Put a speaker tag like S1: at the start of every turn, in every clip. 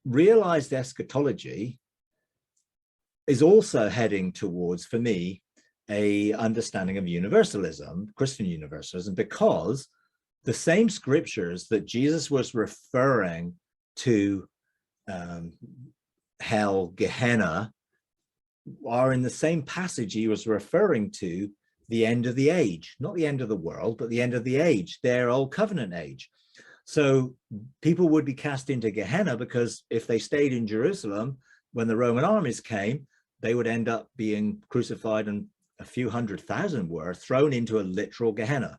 S1: realized eschatology is also heading towards, for me, a understanding of universalism, Christian universalism, because the same scriptures that Jesus was referring to, hell, Gehenna, are in the same passage he was referring to the end of the age, not the end of the world, but the end of the age, their old covenant age. So people would be cast into Gehenna because if they stayed in Jerusalem, when the Roman armies came, they would end up being crucified, and a few 100,000 were thrown into a literal Gehenna.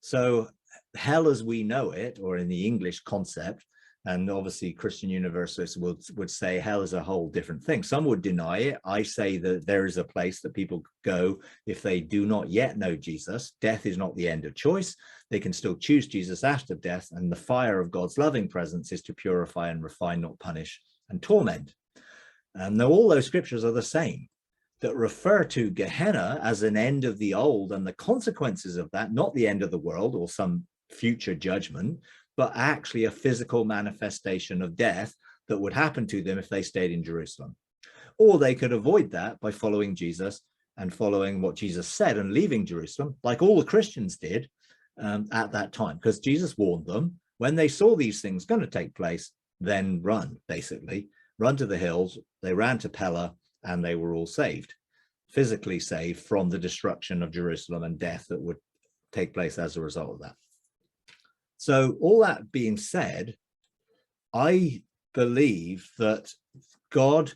S1: So hell as we know it, or in the English concept, and obviously Christian universalists would say hell is a whole different thing. Some would deny it. I say that there is a place that people go if they do not yet know Jesus. Death is not the end of choice. They can still choose Jesus after death, and the fire of God's loving presence is to purify and refine, not punish and torment. And all those scriptures are the same, that refer to Gehenna as an end of the old and the consequences of that, not the end of the world or some future judgment, but actually a physical manifestation of death that would happen to them if they stayed in Jerusalem. Or they could avoid that by following Jesus and following what Jesus said and leaving Jerusalem, like all the Christians did at that time, because Jesus warned them when they saw these things going to take place, then run, basically, run to the hills. They ran to Pella and they were all saved, physically saved from the destruction of Jerusalem and death that would take place as a result of that. So all that being said, I believe that God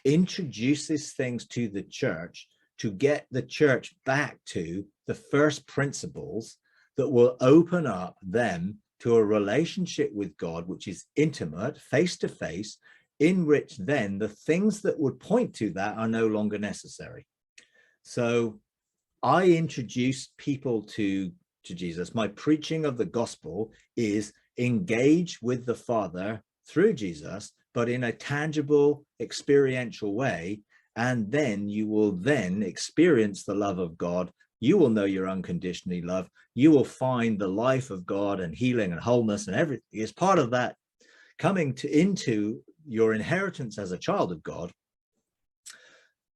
S1: introduces things to the church to get the church back to the first principles that will open up them to a relationship with God, which is intimate, face to face, in which then the things that would point to that are no longer necessary. So I introduce people to Jesus. My preaching of the gospel is engage with the Father through Jesus, but in a tangible, experiential way. And then you will then experience the love of God. You will know you're unconditionally loved. You will find the life of God and healing and wholeness and everything is part of that coming into your inheritance as a child of God.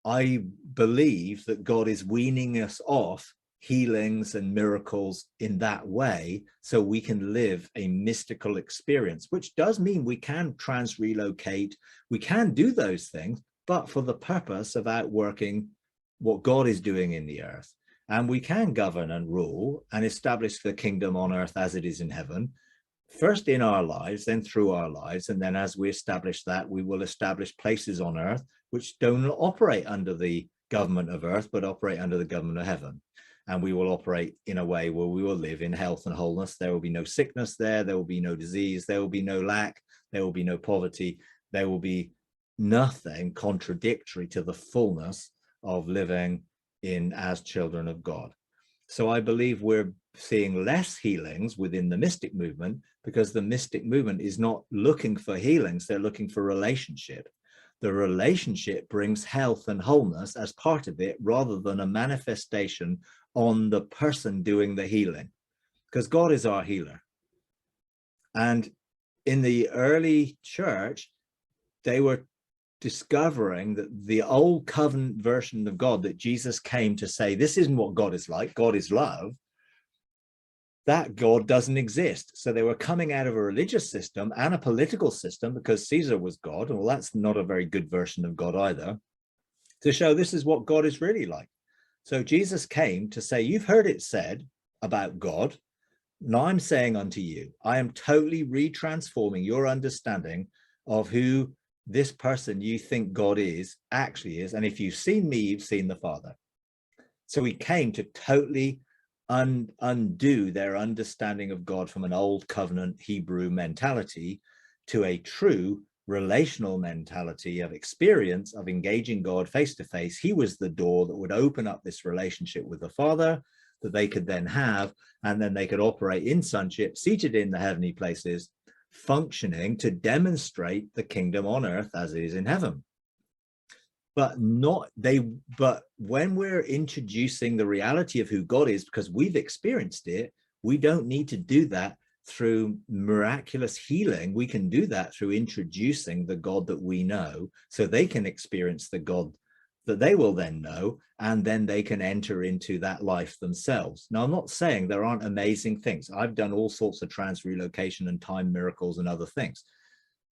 S1: I believe that God is weaning us off healings and miracles in that way so we can live a mystical experience, which does mean we can relocate, we can do those things, but for the purpose of outworking what God is doing in the earth. And we can govern and rule and establish the kingdom on earth as it is in heaven, first in our lives, then through our lives. And then as we establish that, we will establish places on earth which don't operate under the government of earth, but operate under the government of heaven. And we will operate in a way where we will live in health and wholeness. There will be no sickness there. There will be no disease. There will be no lack. There will be no poverty. There will be nothing contradictory to the fullness of living in as children of God. So I believe we're seeing less healings within the mystic movement because the mystic movement is not looking for healings. They're looking for relationship. The relationship brings health and wholeness as part of it, rather than a manifestation on the person doing the healing, because God is our healer. And in the early church, they were discovering that the old covenant version of God that Jesus came to say, this isn't what God is like, God is love, that God doesn't exist. So they were coming out of a religious system and a political system, because Caesar was God. Well, that's not a very good version of God either, to show this is what God is really like. So Jesus came to say, you've heard it said about God. Now I'm saying unto you, I am totally retransforming your understanding of who this person you think God is actually is. And if you've seen me, you've seen the Father. So he came to totally undo their understanding of God from an old covenant Hebrew mentality to a true relational mentality of experience of engaging God face to face. He was the door that would open up this relationship with the Father that they could then have, and then they could operate in sonship, seated in the heavenly places, functioning to demonstrate the kingdom on earth as it is in heaven. But when we're introducing the reality of who God is, because we've experienced it, we don't need to do that through miraculous healing, we can do that through introducing the God that we know, so they can experience the God that they will then know, and then they can enter into that life themselves. Now, I'm not saying there aren't amazing things. I've done all sorts of transrelocation and time miracles and other things,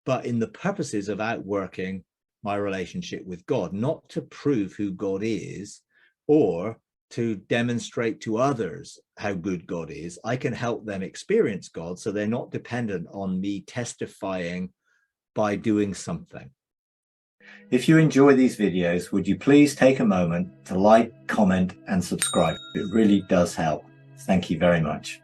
S1: but in the purposes of outworking my relationship with God, not to prove who God is or to demonstrate to others how good God is. I can help them experience God, so they're not dependent on me testifying by doing something. If you enjoy these videos, would you please take a moment to like, comment, and subscribe? It really does help. Thank you very much.